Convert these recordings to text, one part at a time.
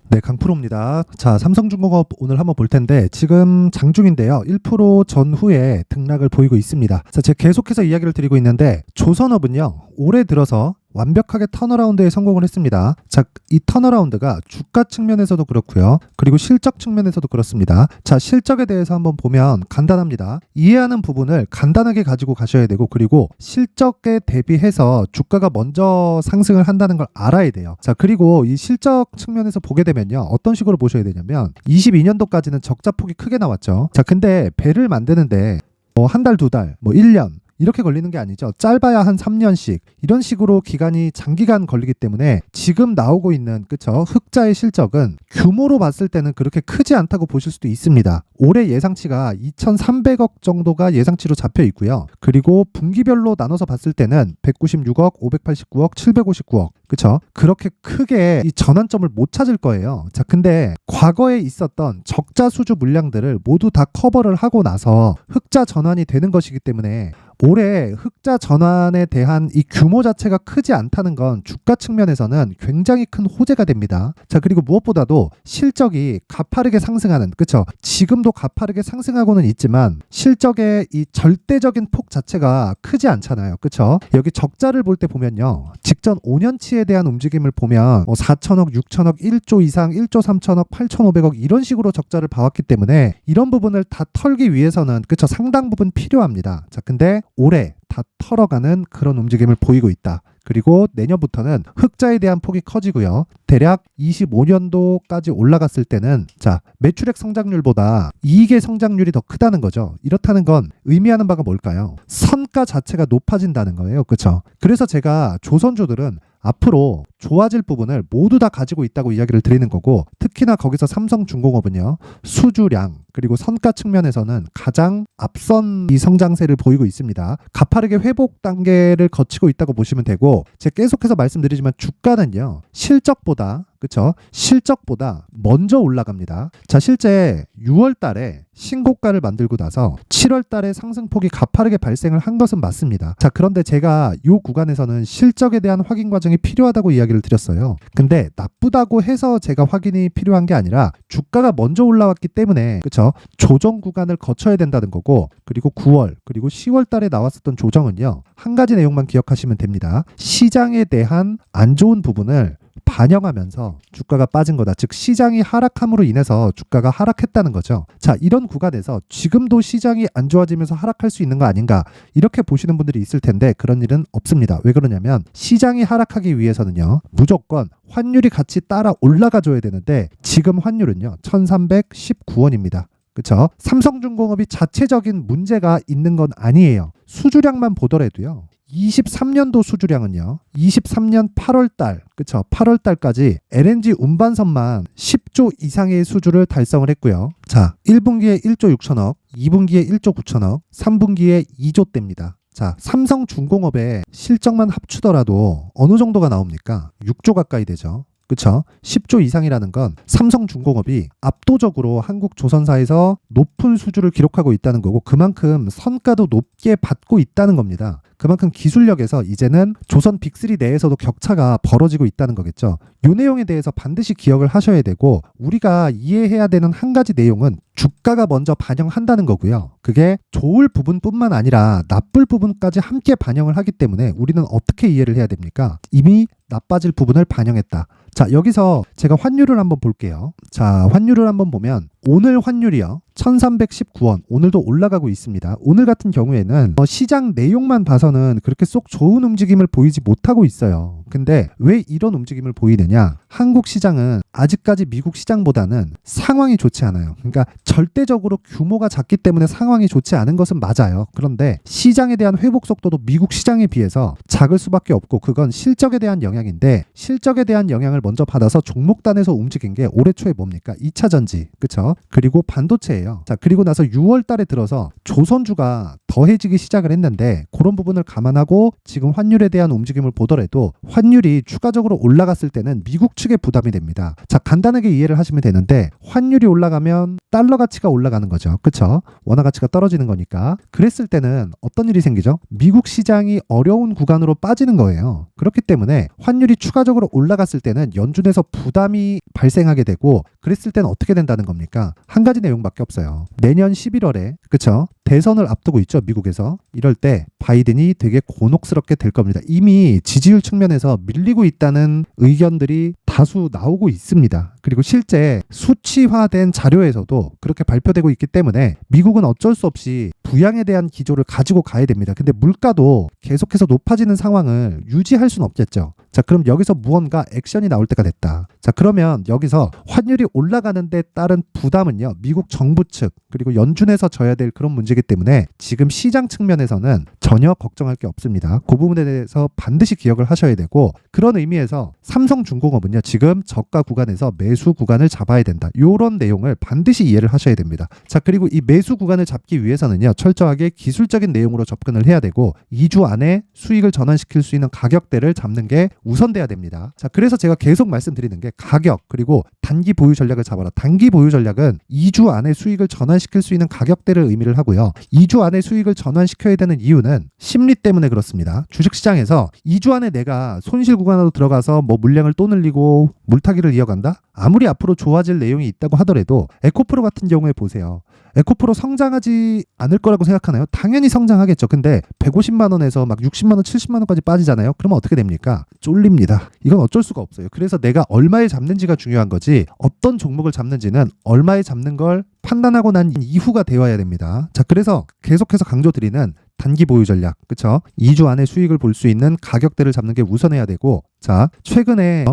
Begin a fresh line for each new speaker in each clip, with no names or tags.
네, 강프로입니다. 자, 삼성중공업 오늘 한번 볼 텐데 지금 장중인데요. 1% 전후에 등락을 보이고 있습니다. 자, 제가 계속해서 이야기를 드리고 있는데 조선업은요. 올해 들어서 완벽하게 턴어라운드에 성공을 했습니다. 자, 이 턴어라운드가 주가 측면에서도 그렇고요. 그리고 실적 측면에서도 그렇습니다. 자, 실적에 대해서 한번 보면 간단합니다. 이해하는 부분을 간단하게 가지고 가셔야 되고, 그리고 실적에 대비해서 주가가 먼저 상승을 한다는 걸 알아야 돼요. 자, 그리고 이 실적 측면에서 보게 되면요. 어떤 식으로 보셔야 되냐면 22년도까지는 적자폭이 크게 나왔죠. 자, 근데 배를 만드는데 한 달, 두 달, 1년 이렇게 걸리는 게 아니죠. 짧아야 한 3년씩 이런 식으로 기간이 장기간 걸리기 때문에 지금 나오고 있는 흑자의 실적은 규모로 봤을 때는 그렇게 크지 않다고 보실 수도 있습니다. 올해 예상치가 2,300억 정도가 예상치로 잡혀 있고요. 그리고 분기별로 나눠서 봤을 때는 196억, 589억, 759억 그렇게 크게 이 전환점을 못 찾을 거예요. 자, 근데 과거에 있었던 적자 수주 물량들을 모두 다 커버를 하고 나서 흑자 전환이 되는 것이기 때문에 올해 흑자 전환에 대한 이 규모 자체가 크지 않다는 건 주가 측면에서는 굉장히 큰 호재가 됩니다. 자, 그리고 무엇보다도 실적이 가파르게 상승하는, 지금도 가파르게 상승하고는 있지만 실적의 이 절대적인 폭 자체가 크지 않잖아요. 여기 적자를 볼 때 보면요. 직전 5년치에 대한 움직임을 보면 4천억, 6천억, 1조 이상, 1조 3천억, 8,500억 이런 식으로 적자를 봐왔기 때문에 이런 부분을 다 털기 위해서는 상당 부분 필요합니다. 자, 근데 올해 다 털어가는 그런 움직임을 보이고 있다. 그리고 내년부터는 흑자에 대한 폭이 커지고요. 대략 25년도까지 올라갔을 때는 매출액 성장률보다 이익의 성장률이 더 크다는 거죠. 이렇다는 건 의미하는 바가 뭘까요? 선가 자체가 높아진다는 거예요. 그래서 제가 조선주들은 앞으로 좋아질 부분을 모두 다 가지고 있다고 이야기를 드리는 거고, 특히나 거기서 삼성중공업은요. 수주량 그리고 선가 측면에서는 가장 앞선 이 성장세를 보이고 있습니다. 가파르게 회복 단계를 거치고 있다고 보시면 되고, 제가 계속해서 말씀드리지만 주가는요. 실적보다 먼저 올라갑니다. 자, 실제 6월 달에 신고가를 만들고 나서 7월 달에 상승폭이 가파르게 발생을 한 것은 맞습니다. 자, 그런데 제가 이 구간에서는 실적에 대한 확인 과정이 필요하다고 이야기를 드렸어요. 근데 나쁘다고 해서 제가 확인이 필요한 게 아니라 주가가 먼저 올라왔기 때문에 조정 구간을 거쳐야 된다는 거고, 그리고 9월 그리고 10월 달에 나왔었던 조정은요. 한 가지 내용만 기억하시면 됩니다. 시장에 대한 안 좋은 부분을 반영하면서 주가가 빠진 거다. 즉 시장이 하락함으로 인해서 주가가 하락했다는 거죠. 자, 이런 구간에서 지금도 시장이 안 좋아지면서 하락할 수 있는 거 아닌가 이렇게 보시는 분들이 있을 텐데 그런 일은 없습니다. 왜 그러냐면 시장이 하락하기 위해서는요. 무조건 환율이 같이 따라 올라가 줘야 되는데 지금 환율은요. 1,319원입니다. 삼성중공업이 자체적인 문제가 있는 건 아니에요. 수주량만 보더라도요. 23년도 수주량은요. 23년 8월달, 8월달까지 LNG 운반선만 10조 이상의 수주를 달성을 했고요. 자, 1분기에 1조 6천억, 2분기에 1조 9천억, 3분기에 2조대입니다. 자, 삼성중공업의 실적만 합치더라도 어느 정도가 나옵니까? 6조 가까이 되죠. 10조 이상이라는 건 삼성중공업이 압도적으로 한국 조선사에서 높은 수주를 기록하고 있다는 거고, 그만큼 선가도 높게 받고 있다는 겁니다. 그만큼 기술력에서 이제는 조선 빅3 내에서도 격차가 벌어지고 있다는 거겠죠. 이 내용에 대해서 반드시 기억을 하셔야 되고, 우리가 이해해야 되는 한 가지 내용은 주가가 먼저 반영한다는 거고요. 그게 좋을 부분뿐만 아니라 나쁠 부분까지 함께 반영을 하기 때문에 우리는 어떻게 이해를 해야 됩니까? 이미 나빠질 부분을 반영했다. 자, 여기서 제가 환율을 한번 볼게요. 자, 환율을 한번 보면 오늘 환율이요. 1,319원. 오늘도 올라가고 있습니다. 오늘 같은 경우에는 시장 내용만 봐서는 그렇게 쏙 좋은 움직임을 보이지 못하고 있어요. 근데 왜 이런 움직임을 보이느냐? 한국 시장은 아직까지 미국 시장보다는 상황이 좋지 않아요. 그러니까 절대적으로 규모가 작기 때문에 상황이 좋지 않은 것은 맞아요. 그런데 시장에 대한 회복 속도도 미국 시장에 비해서 작을 수밖에 없고, 그건 실적에 대한 영향인데, 실적에 대한 영향을 먼저 받아서 종목단에서 움직인 게 올해 초에 뭡니까? 2차전지, 그리고 반도체예요. 자, 그리고 나서 6월 달에 들어서 조선주가 더해지기 시작을 했는데, 그런 부분을 감안하고 지금 환율에 대한 움직임을 보더라도 환율이 추가적으로 올라갔을 때는 미국 측에 부담이 됩니다. 자, 간단하게 이해를 하시면 되는데 환율이 올라가면 달러 가치가 올라가는 거죠. 그쵸? 원화 가치가 떨어지는 거니까. 그랬을 때는 어떤 일이 생기죠? 미국 시장이 어려운 구간으로 빠지는 거예요. 그렇기 때문에 환율이 추가적으로 올라갔을 때는 연준에서 부담이 발생하게 되고 그랬을 때는 어떻게 된다는 겁니까? 한 가지 내용밖에 없어요. 내년 11월에 그쵸? 대선을 앞두고 있죠. 미국에서. 이럴 때 바이든이 되게 곤혹스럽게 될 겁니다. 이미 지지율 측면에서 밀리고 있다는 의견들이 다수 나오고 있습니다. 그리고 실제 수치화된 자료에서도 그렇게 발표되고 있기 때문에 미국은 어쩔 수 없이 부양에 대한 기조를 가지고 가야 됩니다. 근데 물가도 계속해서 높아지는 상황을 유지할 수는 없겠죠. 자, 그럼 여기서 무언가 액션이 나올 때가 됐다. 자, 그러면 여기서 환율이 올라가는 데 따른 부담은요. 미국 정부 측 그리고 연준에서 져야 될 그런 문제이기 때문에 지금 시장 측면에서는 전혀 걱정할 게 없습니다. 그 부분에 대해서 반드시 기억을 하셔야 되고 그런 의미에서 삼성중공업은요. 지금 저가 구간에서 매수 구간을 잡아야 된다. 이런 내용을 반드시 이해를 하셔야 됩니다. 자, 그리고 이 매수 구간을 잡기 위해서는요. 철저하게 기술적인 내용으로 접근을 해야 되고 2주 안에 수익을 전환시킬 수 있는 가격대를 잡는 게 우선돼야 됩니다. 자, 그래서 제가 계속 말씀드리는 게 가격 그리고 단기 보유 전략을 잡아라. 단기 보유 전략은 2주 안에 수익을 전환시킬 수 있는 가격대를 의미를 하고요. 2주 안에 수익을 전환시켜야 되는 이유는 심리 때문에 그렇습니다. 주식시장에서 2주 안에 내가 손실 구간으로 들어가서 뭐 물량을 또 늘리고 물타기를 이어간다? 아무리 앞으로 좋아질 내용이 있다고 하더라도 에코프로 같은 경우에 보세요. 에코프로 성장하지 않을 거라고 생각하나요? 당연히 성장하겠죠. 근데 150만 원에서 막 60만 원, 70만 원까지 빠지잖아요. 그러면 어떻게 됩니까? 쫄립니다. 이건 어쩔 수가 없어요. 그래서 내가 얼마에 잡는지가 중요한 거지 어떤 종목을 잡는지는 얼마에 잡는 걸 판단하고 난 이후가 되어야 됩니다. 자, 그래서 계속해서 강조드리는 단기 보유 전략, 그쵸? 2주 안에 수익을 볼 수 있는 가격대를 잡는 게 우선해야 되고, 자, 최근에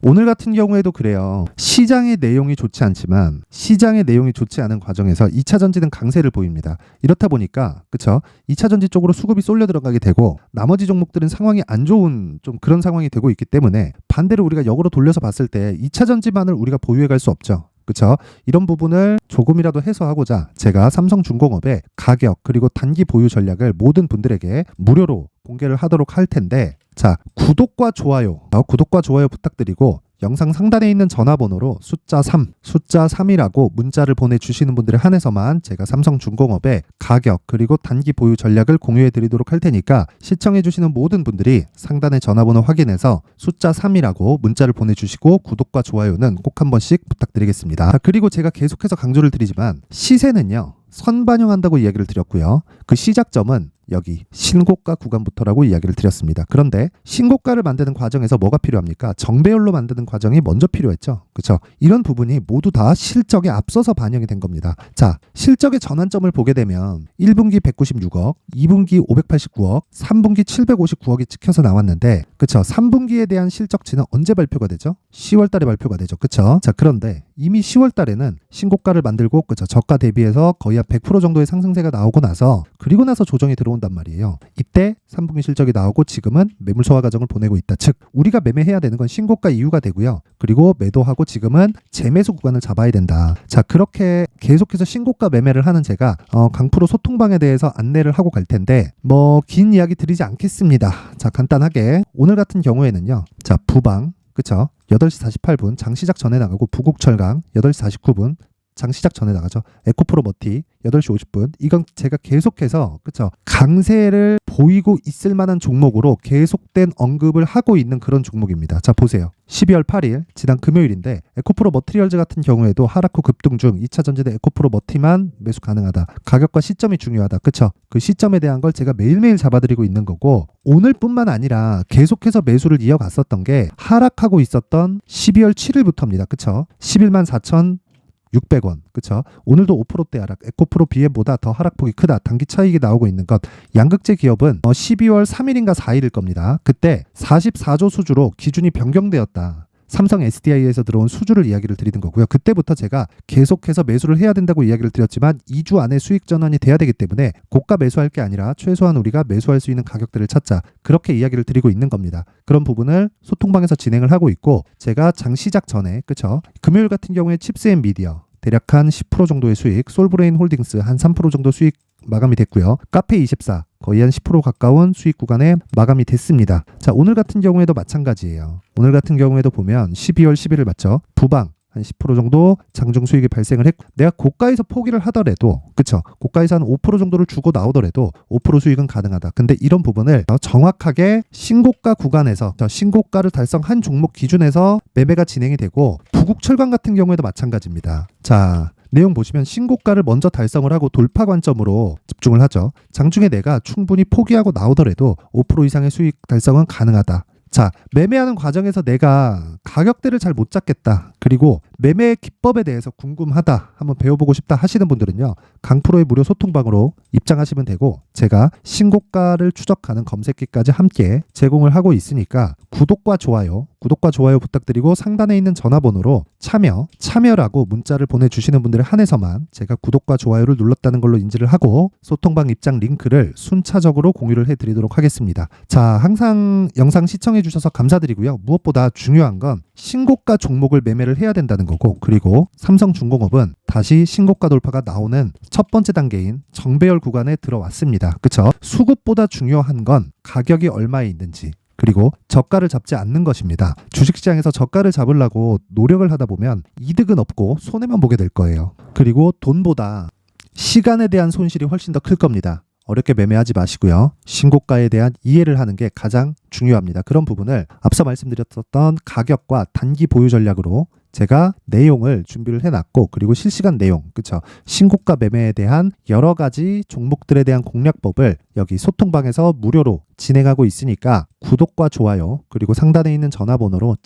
오늘 같은 경우에도 그래요. 시장의 내용이 좋지 않지만 시장의 내용이 좋지 않은 과정에서 2차 전지는 강세를 보입니다. 이렇다 보니까 그쵸? 2차 전지 쪽으로 수급이 쏠려 들어가게 되고 나머지 종목들은 상황이 안 좋은 좀 그런 상황이 되고 있기 때문에 반대로 우리가 역으로 돌려서 봤을 때 2차 전지만을 우리가 보유해 갈 수 없죠. 그렇죠? 이런 부분을 조금이라도 해소하고자 제가 삼성중공업의 가격 그리고 단기 보유 전략을 모든 분들에게 무료로 공개를 하도록 할 텐데 자, 구독과 좋아요 부탁드리고 영상 상단에 있는 전화번호로 숫자 3이라고 문자를 보내주시는 분들에 한해서만 제가 삼성중공업의 가격 그리고 단기 보유 전략을 공유해 드리도록 할 테니까 시청해 주시는 모든 분들이 상단의 전화번호 확인해서 숫자 3이라고 문자를 보내주시고 구독과 좋아요는 꼭 한 번씩 부탁드리겠습니다. 자, 그리고 제가 계속해서 강조를 드리지만 시세는요. 선반영한다고 이야기를 드렸고요. 그 시작점은 여기 신고가 구간부터라고 이야기를 드렸습니다. 그런데 신고가를 만드는 과정에서 뭐가 필요합니까? 정배열로 만드는 과정이 먼저 필요했죠. 그렇죠? 이런 부분이 모두 다 실적에 앞서서 반영이 된 겁니다. 자, 실적의 전환점을 보게 되면 1분기 196억, 2분기 589억, 3분기 759억이 찍혀서 나왔는데 그렇죠? 3분기에 대한 실적치는 언제 발표가 되죠? 10월 달에 발표가 되죠. 그렇죠? 자, 그런데 이미 10월 달에는 신고가를 만들고 그렇죠? 저가 대비해서 거의 한 100% 정도의 상승세가 나오고 나서 그리고 나서 조정이 들어온단 말이에요. 이때 3분기 실적이 나오고 지금은 매물 소화 과정을 보내고 있다. 즉 우리가 매매해야 되는 건 신고가 이유가 되고요. 그리고 매도하고 지금은 재매수 구간을 잡아야 된다. 자, 그렇게 계속해서 신고가 매매를 하는 제가 강프로 소통방에 대해서 안내를 하고 갈 텐데 뭐 긴 이야기 드리지 않겠습니다. 자, 간단하게 오늘 같은 경우에는요. 자, 부방 그쵸? 8시 48분 장시작 전에 나가고 부국철강 8시 49분 장시작 전에 나가죠. 에코프로 머티 8시 50분. 이건 제가 계속해서 그쵸? 강세를 보이고 있을 만한 종목으로 계속된 언급을 하고 있는 그런 종목입니다. 자, 보세요. 12월 8일 지난 금요일인데 에코프로 머티리얼즈 같은 경우에도 하락 후 급등 중 2차 전지대 에코프로 머티만 매수 가능하다. 가격과 시점이 중요하다. 그쵸? 그 시점에 대한 걸 제가 매일매일 잡아드리고 있는 거고 오늘뿐만 아니라 계속해서 매수를 이어갔었던 게 하락하고 있었던 12월 7일부터입니다. 그쵸? 11만 4,600원. 그쵸? 오늘도 5%대 하락. 에코프로 BM보다 더 하락폭이 크다. 단기 차익이 나오고 있는 것. 양극재 기업은 12월 3일인가 4일일 겁니다. 그때 44조 수주로 기준이 변경되었다. 삼성 SDI에서 들어온 수주를 이야기를 드리는 거고요. 그때부터 제가 계속해서 매수를 해야 된다고 이야기를 드렸지만 2주 안에 수익 전환이 돼야 되기 때문에 고가 매수할 게 아니라 최소한 우리가 매수할 수 있는 가격들을 찾자. 그렇게 이야기를 드리고 있는 겁니다. 그런 부분을 소통방에서 진행을 하고 있고 제가 장 시작 전에 그쵸? 금요일 같은 경우에 칩스앤미디어 대략 한 10% 정도의 수익, 솔브레인 홀딩스 한 3% 정도 수익 마감이 됐고요. 카페24 거의 한 10% 가까운 수익 구간에 마감이 됐습니다. 자, 오늘 같은 경우에도 마찬가지예요. 오늘 같은 경우에도 보면 12월 10일을 맞죠? 부방 한 10% 정도 장중 수익이 발생을 했고, 내가 고가에서 포기를 하더라도, 그쵸? 고가에서 한 5% 정도를 주고 나오더라도 5% 수익은 가능하다. 근데 이런 부분을 정확하게 신고가 구간에서, 신고가를 달성한 종목 기준에서 매매가 진행이 되고, 부국철강 같은 경우에도 마찬가지입니다. 자, 내용 보시면 신고가를 먼저 달성을 하고 돌파 관점으로 집중을 하죠. 장중에 내가 충분히 포기하고 나오더라도 5% 이상의 수익 달성은 가능하다. 자, 매매하는 과정에서 내가 가격대를 잘 못 잡겠다. 그리고 매매 기법에 대해서 궁금하다. 한번 배워보고 싶다 하시는 분들은요. 강프로의 무료 소통방으로 입장하시면 되고, 제가 신고가를 추적하는 검색기까지 함께 제공을 하고 있으니까 구독과 좋아요 부탁드리고, 상단에 있는 전화번호로 참여라고 문자를 보내주시는 분들에 한해서만 제가 구독과 좋아요를 눌렀다는 걸로 인지를 하고 소통방 입장 링크를 순차적으로 공유를 해드리도록 하겠습니다. 자, 항상 영상 시청해주셔서 감사드리고요. 무엇보다 중요한 건 신고가 종목을 매매를 해야 된다는 거고, 그리고 삼성중공업은 다시 신고가 돌파가 나오는 첫 번째 단계인 정배열 구간에 들어왔습니다. 그쵸? 수급보다 중요한 건 가격이 얼마에 있는지, 그리고 저가를 잡지 않는 것입니다. 주식시장에서 저가를 잡으려고 노력을 하다 보면 이득은 없고 손해만 보게 될 거예요. 그리고 돈보다 시간에 대한 손실이 훨씬 더 클 겁니다. 어렵게 매매하지 마시고요. 신고가에 대한 이해를 하는 게 가장 중요합니다. 그런 부분을 앞서 말씀드렸던 가격과 단기 보유 전략으로 제가 내용을 준비를 해놨고, 그리고 실시간 내용, 그쵸? 신고가 매매에 대한 여러 가지 종목들에 대한 공략법을 여기 소통방에서 무료로 진행하고 있으니까 구독과 좋아요, 그리고 상단에 있는 전화번호로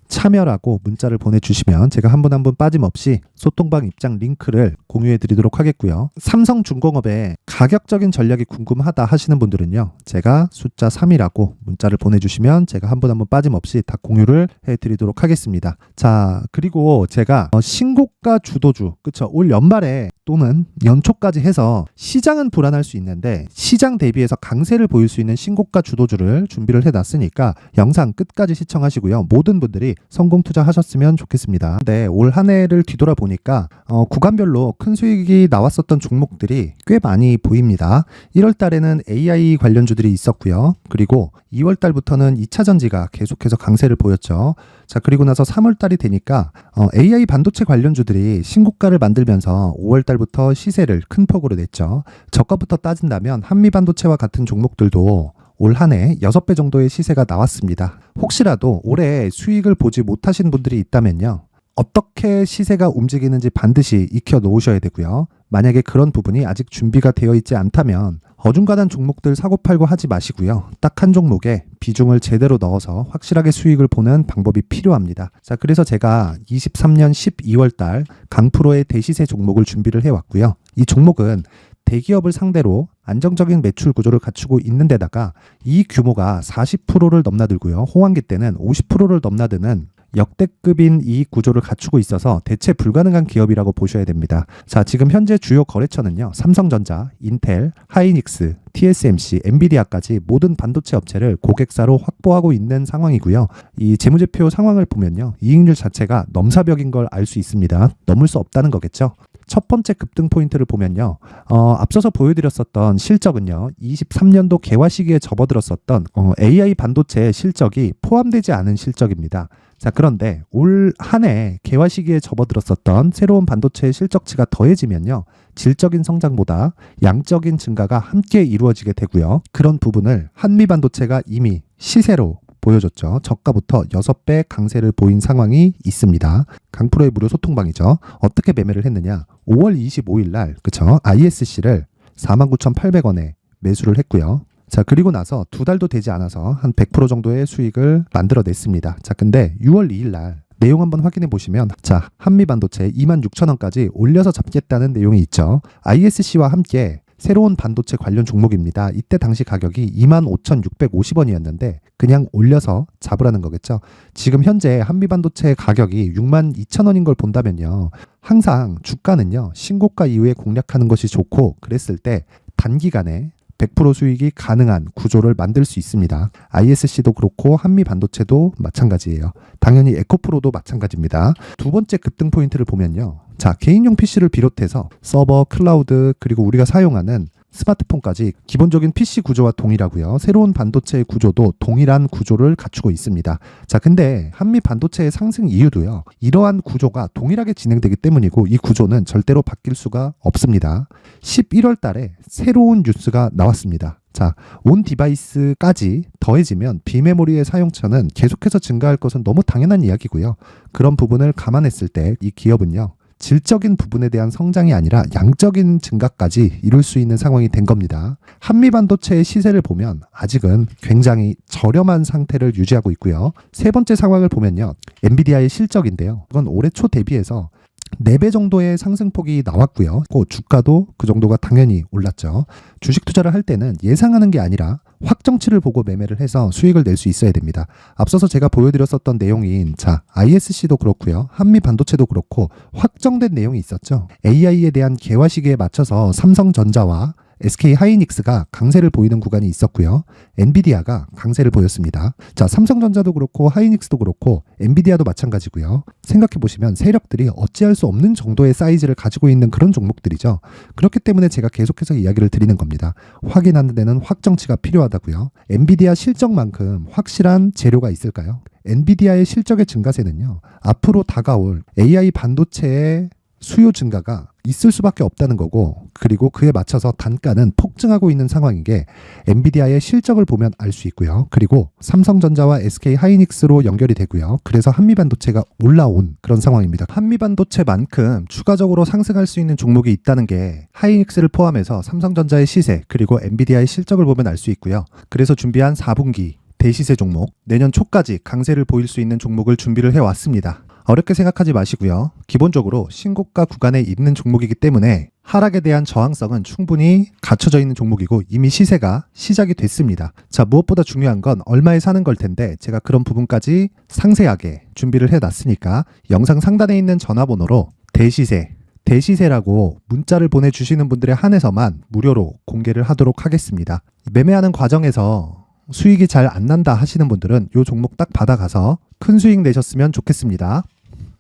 참여라고 문자를 보내주시면 제가 한 분 한 분 빠짐없이 소통방 입장 링크를 공유해 드리도록 하겠고요. 삼성중공업의 가격적인 전략이 궁금하다 하시는 분들은요. 제가 숫자 3이라고 문자를 보내주시면 제가 한 분 한 분 빠짐없이 다 공유를 해 드리도록 하겠습니다. 자, 그리고 제가 신고가 주도주, 그쵸? 올 연말에 또는 연초까지 해서 시장은 불안할 수 있는데 시장 대비해서 강세를 보일 수 있는 신고가 주도주를 준비를 해놨으니까 영상 끝까지 시청하시고요. 모든 분들이 성공 투자하셨으면 좋겠습니다. 근데 올 한 해를 뒤돌아보니까 구간별로 큰 수익이 나왔었던 종목들이 꽤 많이 보입니다. 1월 달에는 AI 관련주들이 있었고요. 그리고 2월 달부터는 2차 전지가 계속해서 강세를 보였죠. 자, 그리고 나서 3월 달이 되니까 AI 반도체 관련주들이 신고가를 만들면서 5월 달부터 시세를 큰 폭으로 냈죠. 저가부터 따진다면 한미반도체와 같은 종목들도 올 한 해 6배 정도의 시세가 나왔습니다. 혹시라도 올해 수익을 보지 못하신 분들이 있다면요. 어떻게 시세가 움직이는지 반드시 익혀 놓으셔야 되고요. 만약에 그런 부분이 아직 준비가 되어 있지 않다면 어중간한 종목들 사고팔고 하지 마시고요. 딱 한 종목에 비중을 제대로 넣어서 확실하게 수익을 보는 방법이 필요합니다. 자, 그래서 제가 23년 12월 달 강프로의 대시세 종목을 준비를 해왔고요. 이 종목은 대기업을 상대로 안정적인 매출 구조를 갖추고 있는 데다가 이 규모가 40%를 넘나들고요. 호황기 때는 50%를 넘나드는 역대급인 이익 구조를 갖추고 있어서 대체 불가능한 기업이라고 보셔야 됩니다. 자, 지금 현재 주요 거래처는요. 삼성전자, 인텔, 하이닉스, TSMC, 엔비디아까지 모든 반도체 업체를 고객사로 확보하고 있는 상황이고요. 이 재무제표 상황을 보면요. 이익률 자체가 넘사벽인 걸 알 수 있습니다. 넘을 수 없다는 거겠죠. 첫 번째 급등 포인트를 보면요. 앞서서 보여드렸었던 실적은요. 23년도 개화 시기에 접어들었었던 AI 반도체 실적이 포함되지 않은 실적입니다. 자, 그런데 올 한 해 개화 시기에 접어들었었던 새로운 반도체의 실적치가 더해지면요. 질적인 성장보다 양적인 증가가 함께 이루어지게 되고요. 그런 부분을 한미반도체가 이미 시세로 보여줬죠. 저가부터 6배 강세를 보인 상황이 있습니다. 강프로의 무료 소통방이죠. 어떻게 매매를 했느냐. 5월 25일 날, 그쵸? ISC를 49,800원에 매수를 했고요. 자, 그리고 나서 2달도 되지 않아서 한 100% 정도의 수익을 만들어냈습니다. 자, 근데 6월 2일 날 내용 한번 확인해 보시면, 자, 한미반도체 26,000원까지 올려서 잡겠다는 내용이 있죠. ISC와 함께 새로운 반도체 관련 종목입니다. 이때 당시 가격이 25,650원이었는데 그냥 올려서 잡으라는 거겠죠. 지금 현재 한미반도체 가격이 62,000원인 걸 본다면요. 항상 주가는요. 신고가 이후에 공략하는 것이 좋고, 그랬을 때 단기간에 100% 수익이 가능한 구조를 만들 수 있습니다. ISC도 그렇고 한미반도체도 마찬가지예요. 당연히 에코프로도 마찬가지입니다. 두 번째 급등 포인트를 보면요. 자, 개인용 PC를 비롯해서 서버, 클라우드, 그리고 우리가 사용하는 스마트폰까지 기본적인 PC 구조와 동일하고요. 새로운 반도체의 구조도 동일한 구조를 갖추고 있습니다. 자, 근데 한미 반도체의 상승 이유도요. 이러한 구조가 동일하게 진행되기 때문이고 이 구조는 절대로 바뀔 수가 없습니다. 11월 달에 새로운 뉴스가 나왔습니다. 자, 온 디바이스까지 더해지면 비메모리의 사용처는 계속해서 증가할 것은 너무 당연한 이야기고요. 그런 부분을 감안했을 때 이 기업은요. 질적인 부분에 대한 성장이 아니라 양적인 증가까지 이룰 수 있는 상황이 된 겁니다. 한미반도체의 시세를 보면 아직은 굉장히 저렴한 상태를 유지하고 있고요. 세 번째 상황을 보면요. 엔비디아의 실적인데요. 이건 올해 초 대비해서 4배 정도의 상승폭이 나왔고요. 주가도 그 정도가 당연히 올랐죠. 주식 투자를 할 때는 예상하는 게 아니라 확정치를 보고 매매를 해서 수익을 낼 수 있어야 됩니다. 앞서서 제가 보여드렸었던 내용인 ISC도 그렇고요. 한미 반도체도 그렇고 확정된 내용이 있었죠. AI에 대한 개화 시기에 맞춰서 삼성전자와 SK 하이닉스가 강세를 보이는 구간이 있었고요. 엔비디아가 강세를 보였습니다. 자, 삼성전자도 그렇고 하이닉스도 그렇고 엔비디아도 마찬가지고요. 생각해 보시면 세력들이 어찌할 수 없는 정도의 사이즈를 가지고 있는 그런 종목들이죠. 그렇기 때문에 제가 계속해서 이야기를 드리는 겁니다. 확인하는 데는 확정치가 필요하다고요. 엔비디아 실적만큼 확실한 재료가 있을까요? 엔비디아의 실적의 증가세는요. 앞으로 다가올 AI 반도체의 수요 증가가 있을 수밖에 없다는 거고, 그리고 그에 맞춰서 단가는 폭증하고 있는 상황인 게 엔비디아의 실적을 보면 알 수 있고요. 그리고 삼성전자와 SK 하이닉스로 연결이 되고요. 그래서 한미반도체가 올라온 그런 상황입니다. 한미반도체만큼 추가적으로 상승할 수 있는 종목이 있다는 게 하이닉스를 포함해서 삼성전자의 시세 그리고 엔비디아의 실적을 보면 알 수 있고요. 그래서 준비한 4분기 대시세 종목, 내년 초까지 강세를 보일 수 있는 종목을 준비를 해왔습니다. 어렵게 생각하지 마시고요. 기본적으로 신고가 구간에 있는 종목이기 때문에 하락에 대한 저항성은 충분히 갖춰져 있는 종목이고 이미 시세가 시작이 됐습니다. 자, 무엇보다 중요한 건 얼마에 사는 걸 텐데 제가 그런 부분까지 상세하게 준비를 해놨으니까 영상 상단에 있는 전화번호로 대시세라고 문자를 보내주시는 분들에 한해서만 무료로 공개를 하도록 하겠습니다. 매매하는 과정에서 수익이 잘 안 난다 하시는 분들은 이 종목 딱 받아가서 큰 수익 내셨으면 좋겠습니다.